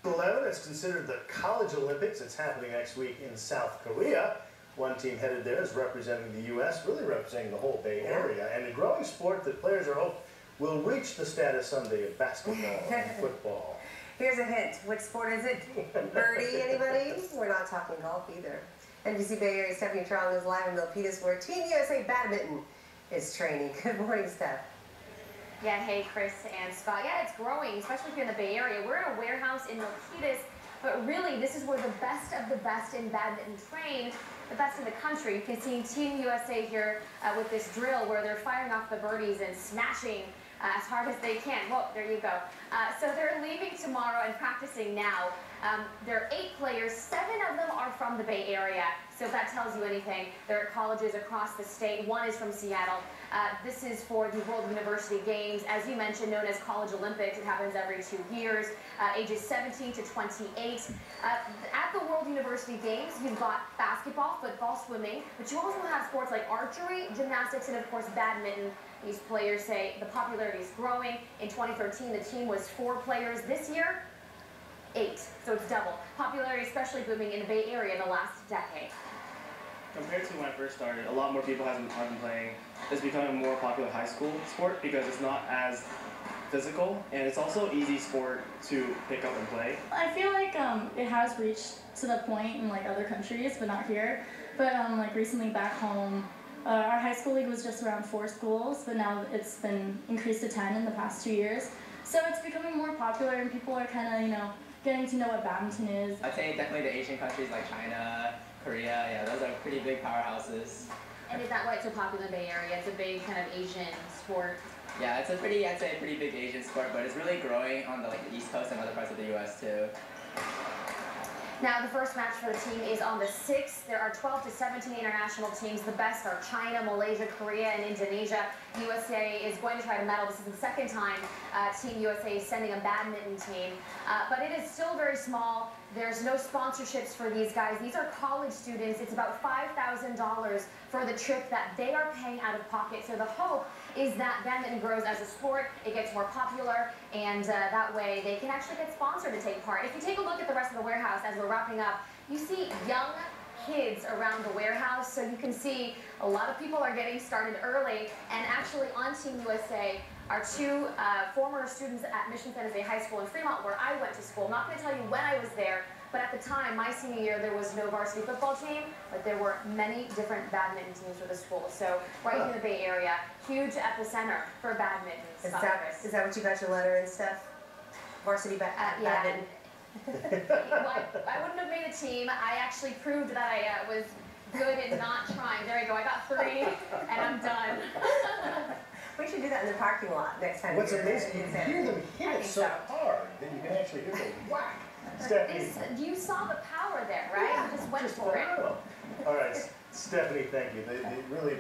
11, it's considered the College Olympics. It's happening next week in South Korea. One team headed there is representing the U.S., really representing the whole Bay Area, and a growing sport that players are hoping will reach the status someday of basketball and football. Here's a hint. Which sport is it? Birdie, anybody? We're not talking golf either. NBC Bay Area Stephanie Chuang is live in Milpitas where Team USA Badminton is training. Good morning, Steph. Yeah, hey, Chris and Scott. Yeah, it's growing, especially here in the Bay Area. We're in a warehouse in Milpitas, but really, this is where the best of the best in badminton train, the best in the country. You can see Team USA here with this drill where they're firing off the birdies and smashing as hard as they can. Whoa, there you go. So they're leaving tomorrow and practicing now. There are 8 players. 7 of them are from the Bay Area. So if that tells you anything, they're at colleges across the state. 1 is from Seattle. This is for the World University Games, as you mentioned, known as College Olympics. It happens every 2 years, ages 17 to 28. At the World University Games, you've got basketball, football, swimming, but you also have sports like archery, gymnastics, and of course badminton. These players say the popularity is growing. In 2013, the team was 4 players. This year, 8. So it's double. Popularity especially booming in the Bay Area in the last decade. Compared to when I first started, a lot more people have been playing. It's becoming a more popular high school sport because it's not as physical, and it's also an easy sport to pick up and play. I feel like it has reached to the point in like other countries, but not here. But like recently back home, our high school league was just around 4 schools, but now it's been increased to 10 in the past 2 years. So it's becoming more popular, and people are kind of, getting to know what badminton is. I'd say definitely the Asian countries like China, Korea, yeah, those are pretty big powerhouses. And is that why it's so popular in the Bay Area? It's a big kind of Asian sport. Yeah, it's a pretty, I'd say a pretty big Asian sport, but it's really growing on the East Coast and other parts of the U.S. too. Now, the first match for the team is on the 6th. There are 12 to 17 international teams. The best are China, Malaysia, Korea, and Indonesia. USA is going to try to medal. This is the second time Team USA is sending a badminton team. But it is still very small. There's no sponsorships for these guys. These are college students. It's about $5,000 for the trip that they are paying out of pocket. So the hope is that badminton grows as a sport, it gets more popular, and that way they can actually get sponsored to take part. If you take a look at the rest of the warehouse as we're wrapping up, you see young kids around the warehouse, so you can see a lot of people are getting started early, and actually on Team USA are 2 former students at Mission San Jose High School in Fremont, where I went to school. I'm not going to tell you when I was there, but at the time, my senior year, there was no varsity football team, but there were many different badminton teams for the school. So right here in the Bay Area, huge epicenter for badminton. Is that what you got your letter in, Steph? Varsity badminton? Well, I wouldn't have made a team. I actually proved that I was good at not trying. There you go. I got 3, and I'm done. We should do that in the parking lot next time. What's amazing, you can hear them hit it so hard that you can actually hear the whack. Stephanie. You saw the power there, right? Yeah, you just went for it. All right, Stephanie, thank you. They really